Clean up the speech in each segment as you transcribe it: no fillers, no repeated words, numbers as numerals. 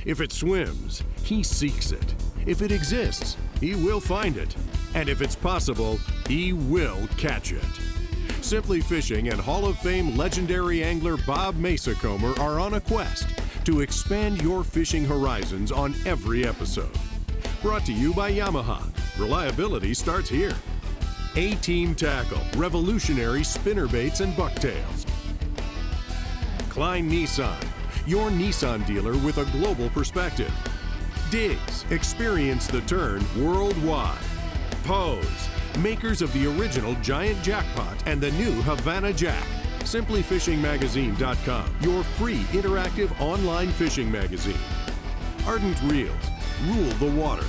If it swims, he seeks it. If it exists, he will find it. And if it's possible, he will catch it. Simply Fishing and Hall of Fame legendary angler Bob Mehsikomer are on a quest to expand your fishing horizons on every episode. Brought to you by Yamaha. Reliability starts here. A-Team Tackle, revolutionary spinnerbaits and bucktails. Klein Nissan, your Nissan dealer with a global perspective. Diggs, experience the turn worldwide. Pose, makers of the original Giant Jackpot and the new Havana Jack. SimplyFishingMagazine.com, your free interactive online fishing magazine. Ardent Reels, rule the water.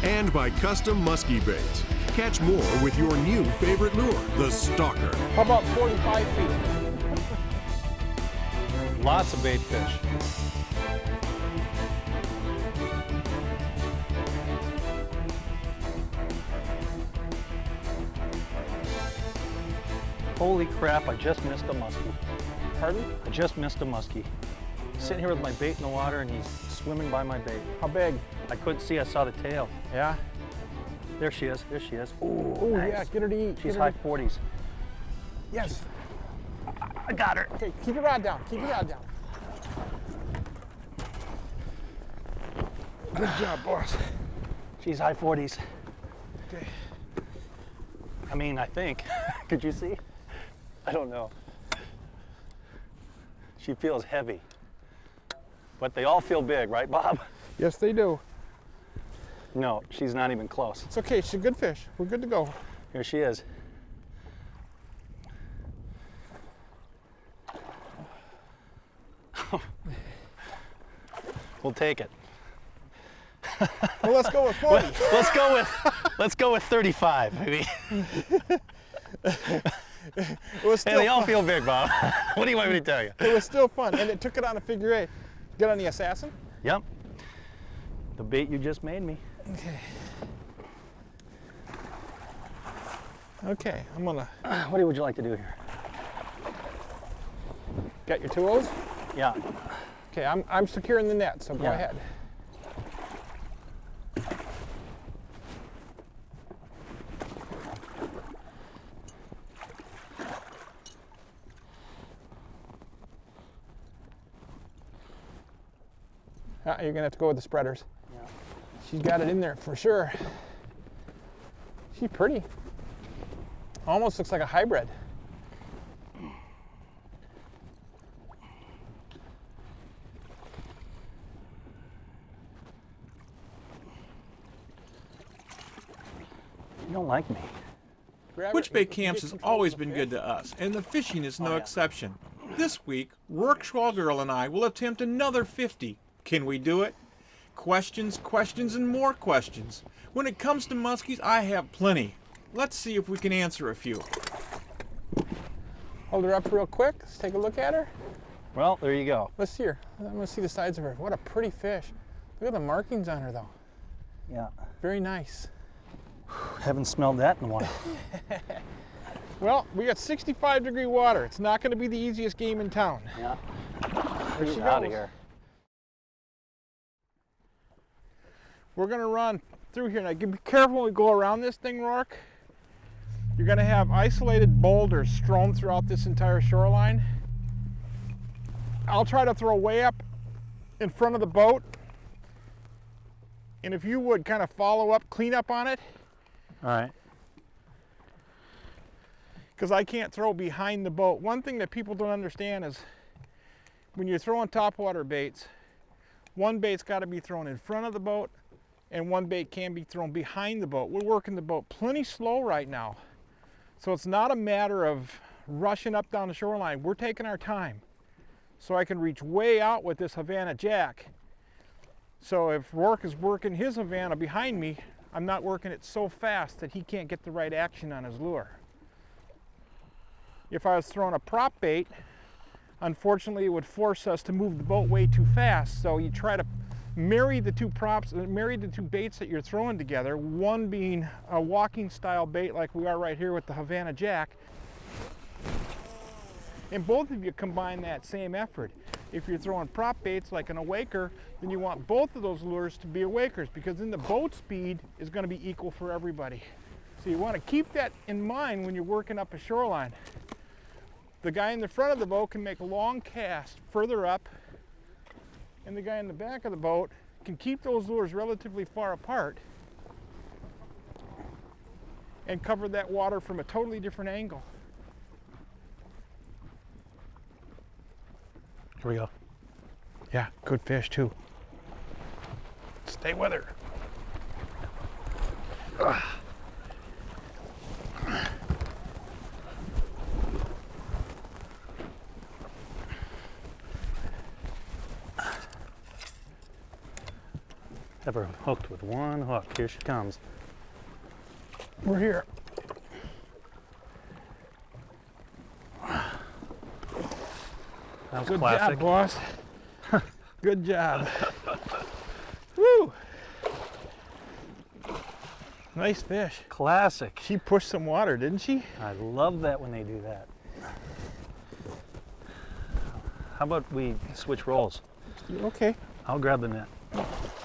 And by Custom Muskie Baits. Catch more with your new favorite lure, the Stalker. How about 45 feet? Lots of bait fish. Holy crap, I just missed a muskie. Pardon? I just missed a muskie. Sitting here with my bait in the water and he's swimming by my bait. How big? I couldn't see, I saw the tail. Yeah? There she is, there she is. Ooh, Nice. Yeah, get her to eat. She's high 40s. Yes. I got her. Okay, keep your rod down, keep your rod down. Good job, boss. She's high 40s. Okay. I mean, I think. Could you see? I don't know. She feels heavy. But they all feel big, right, Bob? Yes, they do. No, she's not even close. It's okay, she's a good fish. We're good to go. Here she is. We'll take it. Well, let's go with 40. Let's go with 35, maybe. It was Hey, still they all fun. feel big, Bob. What do you want me to tell you? It was still fun, and it took it on a figure eight. Get on the assassin? Yep. The bait you just made me. Okay. Okay, I'm gonna. What would you like to do here? Got your 2 O's? Yeah. Okay, I'm securing the net, so go Yeah. ahead. You're gonna have to go with the spreaders. Yeah. She's got it in there for sure. She's pretty. Almost looks like a hybrid. You don't like me. Which bait camps has always been good to us, and the fishing is no exception. This week, Roark, Schwagerl, and I will attempt another 50. Can we do it? Questions, questions, and more questions. When it comes to muskies, I have plenty. Let's see if we can answer a few. Hold her up real quick. Let's take a look at her. Well, there you go. Let's see her. I'm gonna see the sides of her. What a pretty fish. Look at the markings on her though. Yeah. Very nice. Haven't smelled that in a while. Well, we got 65-degree water. It's not gonna be the easiest game in town. Yeah. There she She's out goes. of here. We're gonna run through here. Now be careful when we go around this thing, Roark. You're gonna have isolated boulders strewn throughout this entire shoreline. I'll try to throw way up in front of the boat. And if you would kind of follow up, clean up on it, All right. because I can't throw behind the boat. One thing that people don't understand is when you're throwing topwater baits, one bait's got to be thrown in front of the boat and one bait can be thrown behind the boat. We're working the boat plenty slow right now. So it's not a matter of rushing up down the shoreline. We're taking our time so I can reach way out with this Havana Jack. So if Roark is working his Havana behind me, I'm not working it so fast that he can't get the right action on his lure. If I was throwing a prop bait, unfortunately it would force us to move the boat way too fast. So you try to marry the two props, marry the two baits that you're throwing together, one being a walking style bait like we are right here with the Havana Jack. And both of you combine that same effort. If you're throwing prop baits like an awaker, then you want both of those lures to be awakers, because then the boat speed is going to be equal for everybody. So you want to keep that in mind when you're working up a shoreline. The guy in the front of the boat can make a long cast further up, and the guy in the back of the boat can keep those lures relatively far apart and cover that water from a totally different angle. Here we go. Yeah, good fish too. Stay with her. Have her hooked with one hook. Here she comes. We're here. That was Good classic. job, boss. Good job. Woo! Nice fish. Classic. She pushed some water, didn't she? I love that when they do that. How about we switch roles? Okay. I'll grab the net.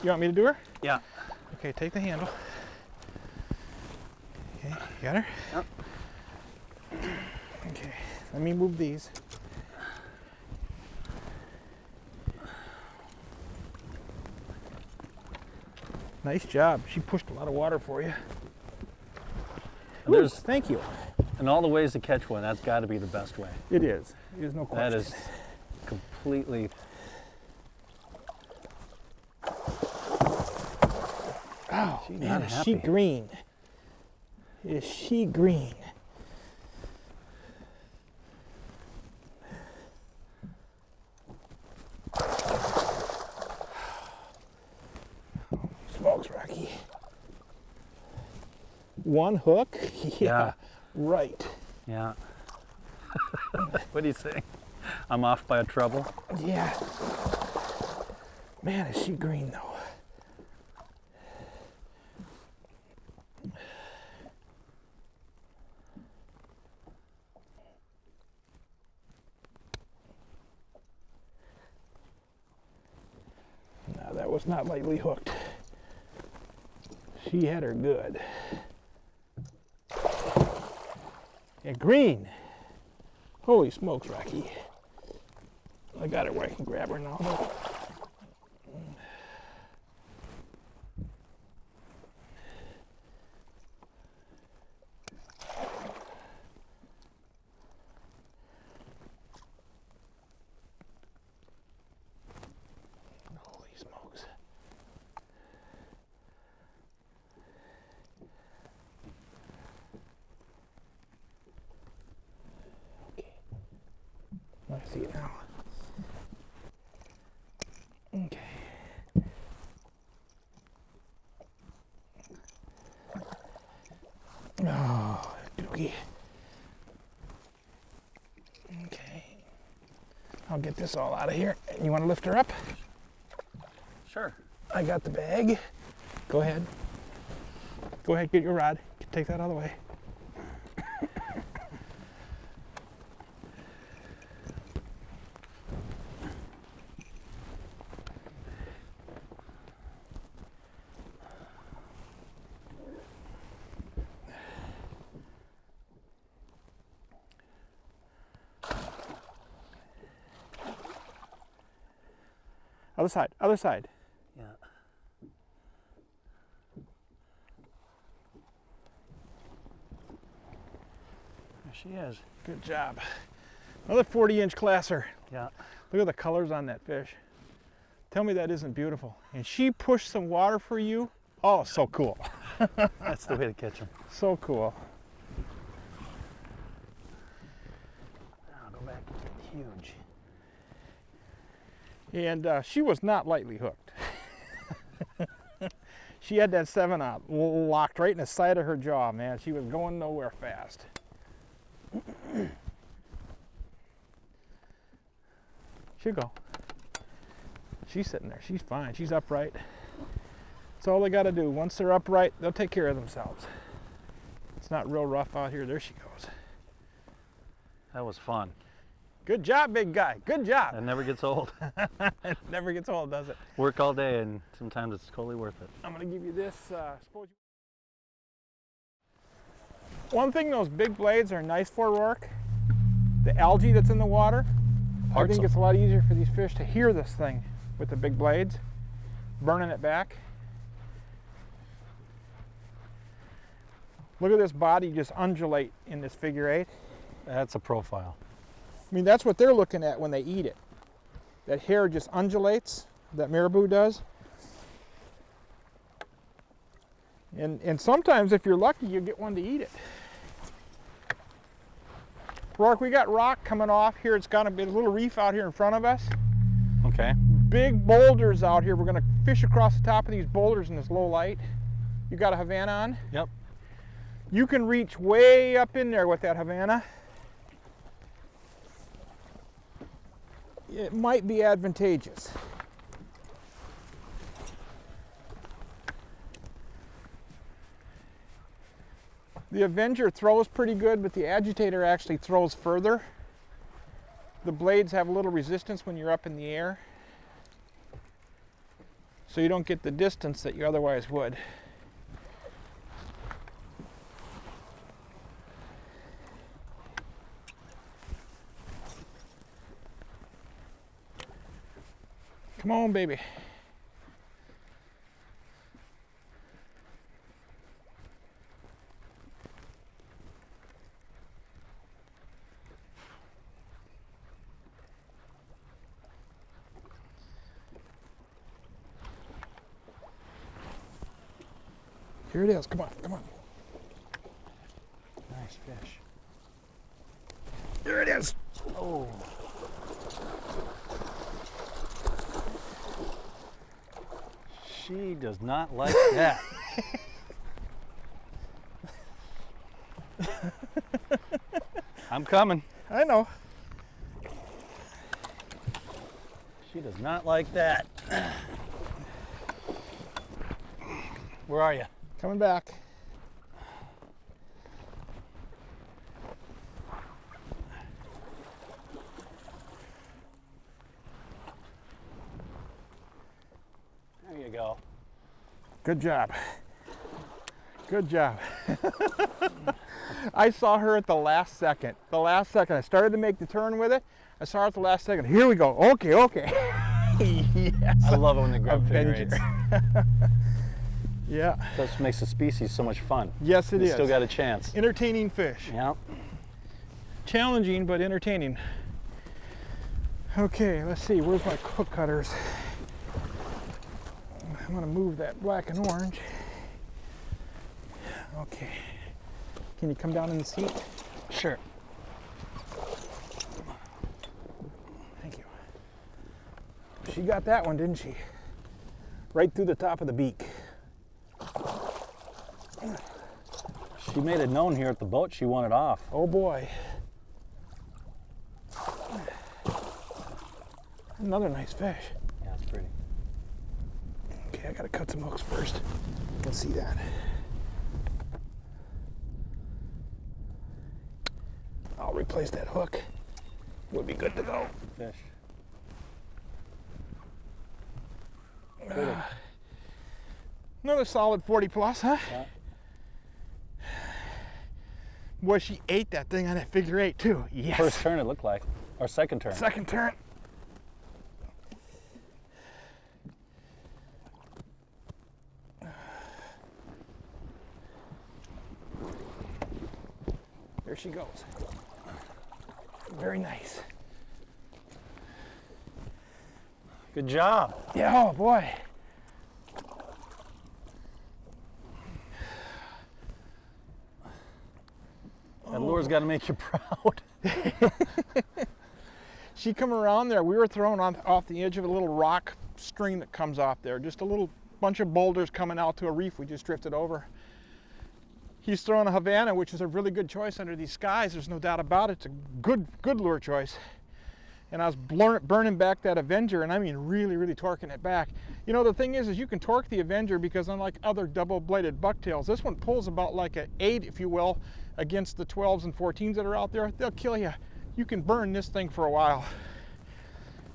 You want me to do her? Yeah. Okay, take the handle. Okay, you got her? Yep. Okay, let me move these. Nice job. She pushed a lot of water for you. And there's, Thank you. in all the ways to catch one, that's got to be the best way. It is. There's no question. That is completely. Oh, She's man, not is she happy. green? Is she green? Smokes, Rocky. One hook? Yeah. Right. Yeah. What do you say? I'm off by a treble. Yeah. Man, is she green though? No, that was not lightly hooked. She had her good. Yeah, green. Holy smokes, Rocky. I got her where I can grab her now. Holy smokes. Okay. I see it now. Okay. Oh, dookie. Okay. I'll get this all out of here. You want to lift her up? Sure. I got the bag. Go ahead. Go ahead, get your rod. Take that out of the way. Other side, other side. Yeah. There she is. Good job. Another 40-inch classer. Yeah. Look at the colors on that fish. Tell me that isn't beautiful. And she pushed some water for you. Oh, so cool. That's the way to catch them. So cool. Now go back. Huge. And she was not lightly hooked. She had that 7/0 locked right in the side of her jaw, man. She was going nowhere fast. She'll go. She's sitting there. She's fine. She's upright. That's all they got to do. Once they're upright, they'll take care of themselves. It's not real rough out here. There she goes. That was fun. Good job, big guy. Good job. That never gets old. It never gets old, does it? Work all day and sometimes it's totally worth it. I'm gonna give you this. One thing those big blades are nice for, Roark, the algae that's in the water. I think it's a lot easier for these fish to hear this thing with the big blades, burning it back. Look at this body just undulate in this figure 8. That's a profile. I mean, that's what they're looking at when they eat it. That hair just undulates, that marabou does. And sometimes, if you're lucky, you get one to eat it. Roark, we got rock coming off here. It's got a little reef out here in front of us. Okay. Big boulders out here. We're gonna fish across the top of these boulders in this low light. You got a Havana on? Yep. You can reach way up in there with that Havana. It might be advantageous. The Avenger throws pretty good, but the Agitator actually throws further. The blades have a little resistance when you're up in the air, so you don't get the distance that you otherwise would. Come on, baby. Here it is. Come on, come on. Nice fish. There it is. Oh. She does not like that. I'm coming. I know. She does not like that. Where are you? Coming back. There you go. Good job. Good job. I saw her at the last second. The last second. I started to make the turn with it. I saw her at the last second. Here we go. Okay, okay. Yes. I love it when they grab figure Avenger. eights. Yeah. That's what makes the species so much fun. Yes, it is. Still got a chance. Entertaining fish. Yeah. Challenging, but entertaining. Okay, let's see. Where's my hook cutters? I'm going to move that black and orange. Okay. Can you come down in the seat? Sure. Thank you. She got that one, didn't she? Right through the top of the beak. She made it known here at the boat she wanted off. Oh boy. Another nice fish. Yeah, it's pretty. Okay, I gotta cut some hooks first. You can see that. I'll replace that hook. We'll be good to go. Fish. Another solid 40 plus, huh? Yeah. Boy, she ate that thing on that figure 8 too. Yes. First turn it looked like. Or second turn. Second turn. There she goes. Very nice. Good job. Yeah, oh boy. That lure's got to make you proud. She come around there. We were thrown off the edge of a little rock stream that comes off there. Just a little bunch of boulders coming out to a reef we just drifted over. He's throwing a Havana, which is a really good choice under these skies. There's no doubt about it. It's a good lure choice. And I was burning back that Avenger, and I mean really, really torquing it back. You know, the thing is you can torque the Avenger because unlike other double-bladed bucktails, this one pulls about like an 8, if you will, against the 12s and 14s that are out there. They'll kill you. you can burn this thing for a while.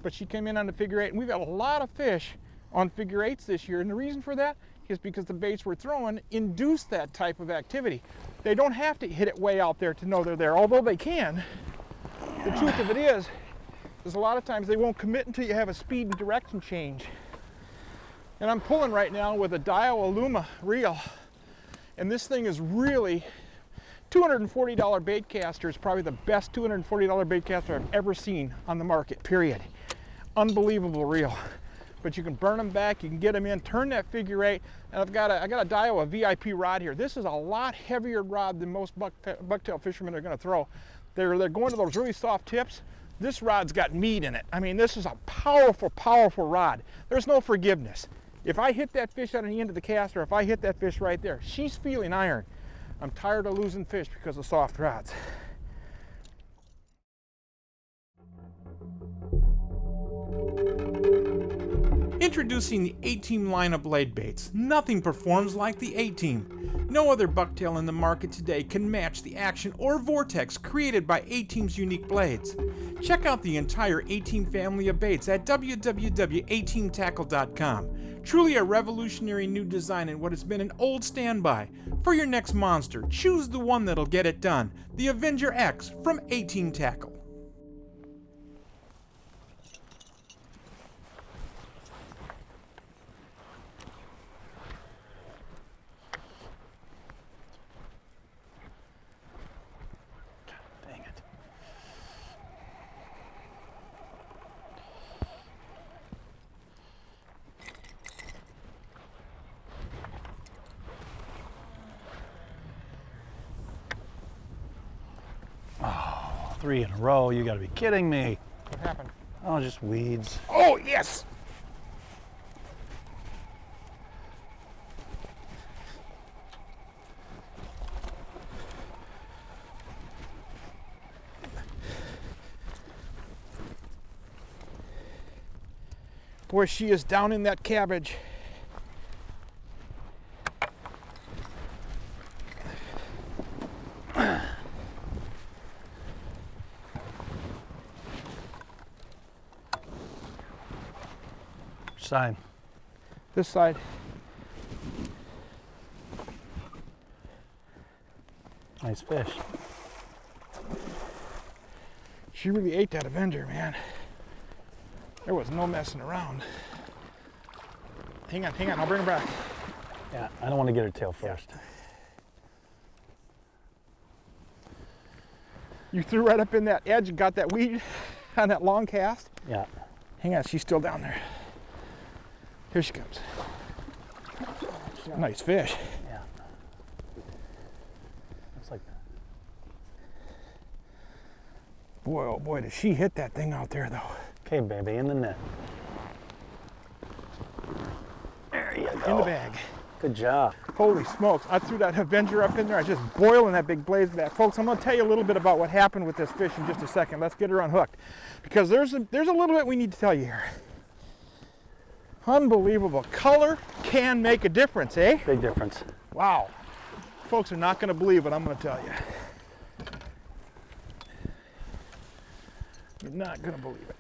But she came in on the figure 8, and we've got a lot of fish on figure 8s this year, and the reason for that is because the baits we're throwing induce that type of activity. They don't have to hit it way out there to know they're there, although they can. The truth of it is a lot of times they won't commit until you have a speed and direction change. And I'm pulling right now with a Dio Aluma reel, and this thing is really $240 bait caster. Is probably the best $240 bait caster I've ever seen on the market, period. Unbelievable reel. But you can burn them back, you can get them in, turn that figure 8, and I got a Dio, a VIP rod here. This is a lot heavier rod than most bucktail fishermen are going to throw. They're going to those really soft tips. This rod's got meat in it. I mean, this is a powerful, powerful rod. There's no forgiveness. If I hit that fish on the end of the caster, if I hit that fish right there, she's feeling iron. I'm tired of losing fish because of soft rods. Introducing the A-Team line of blade baits. Nothing performs like the A-Team. No other bucktail in the market today can match the action or vortex created by A-Team's unique blades. Check out the entire A-Team family of baits at www.ateamtackle.com. Truly a revolutionary new design in what has been an old standby. For your next monster, choose the one that'll get it done. The Avenger X from A-Team Tackle. Dang it. Oh, 3 in a row. You gotta be kidding me. What happened? Oh, just weeds. Oh, yes! Boy, she is down in that cabbage. Which side? This side. Nice fish. She really ate that Avenger, man. There was no messing around. Hang on, I'll bring her back. Yeah, I don't want to get her tail first. You threw right up in that edge and got that weed on that long cast? Yeah. Hang on, she's still down there. Here she comes. Nice fish. Yeah. Looks like that. Boy, oh boy, did she hit that thing out there, though. Okay, baby, in the net. There you go. In the bag. Good job. Holy smokes, I threw that Avenger up in there. I was just boiling that big blaze back. Folks, I'm going to tell you a little bit about what happened with this fish in just a second. Let's get her unhooked. Because there's a little bit we need to tell you here. Unbelievable. Color can make a difference, eh? Big difference. Wow. Folks are not going to believe what I'm going to tell you. You're not going to believe it.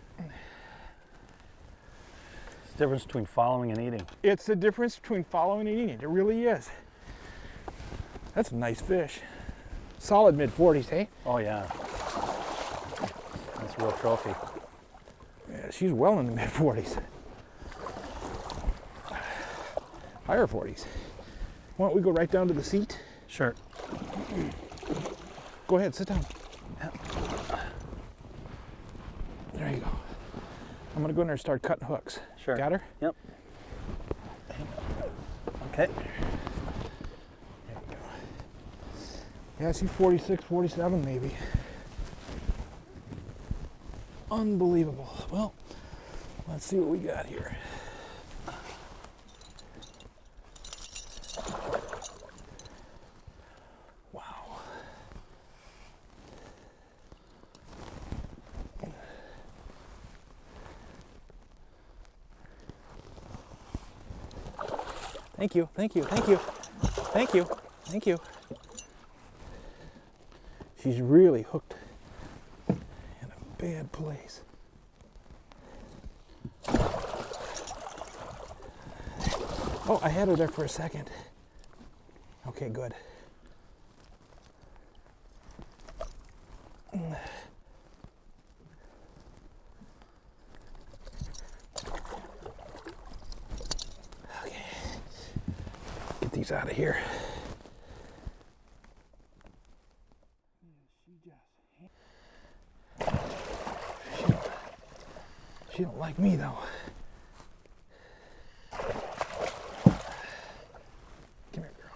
It's the difference between following and eating. It's the difference between following and eating. It really is. That's a nice fish. Solid mid-40s, hey? Oh, yeah. That's a real trophy. Yeah, she's well in the mid-40s. Higher 40s. Why don't we go right down to the seat? Sure. Go ahead, sit down. There you go. I'm gonna go in there and start cutting hooks. Sure. Got her? Yep. Okay. There you go. Yeah, she's 46, 47 maybe. Unbelievable. Well, let's see what we got here. Wow. Thank you, thank you, thank you, thank you, thank you. She's really hooked. bad place. Oh, I had her there for a second. Okay, good. Okay. Get these out of here. She don't like me though. Come here, girl.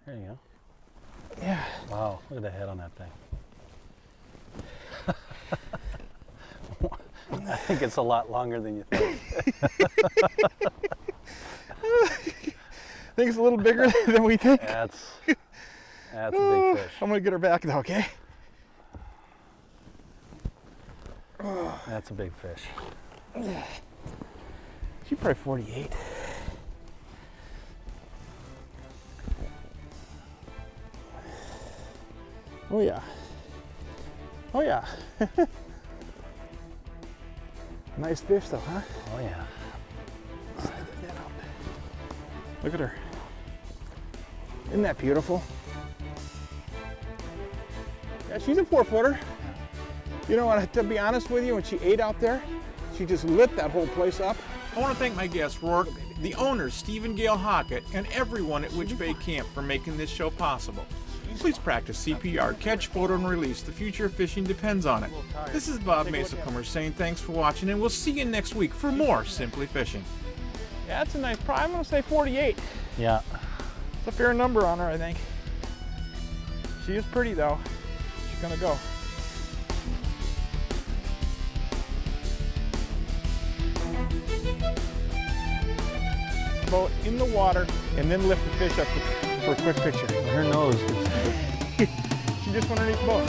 There you go. Yeah. Wow, look at the head on that thing. I think it's a lot longer than you think. Think it's a little bigger than we think. That's a big fish. I'm gonna get her back though, okay? That's a big fish. She's probably 48. Oh yeah. Oh yeah. Nice fish though, huh? Oh yeah. Slide that net out. Look at her. Isn't that beautiful? Yeah, she's a 4-footer. You know what, to be honest with you, when she ate out there, she just lit that whole place up. I want to thank my guest, Roark, the owners, Steve and Gail Hockett, and everyone at Which Bay Camp for making this show possible. Please practice CPR, catch, photo, and release. The future of fishing depends on it. This is Bob Mehsikomer saying thanks for watching, and we'll see you next week for more Simply Fishing. Yeah, that's a nice price. I'm gonna say 48. Yeah. It's a fair number on her, I think. She is pretty though. She's gonna go. Boat in the water and then lift the fish up for a quick picture. Her nose. She just went underneath the boat.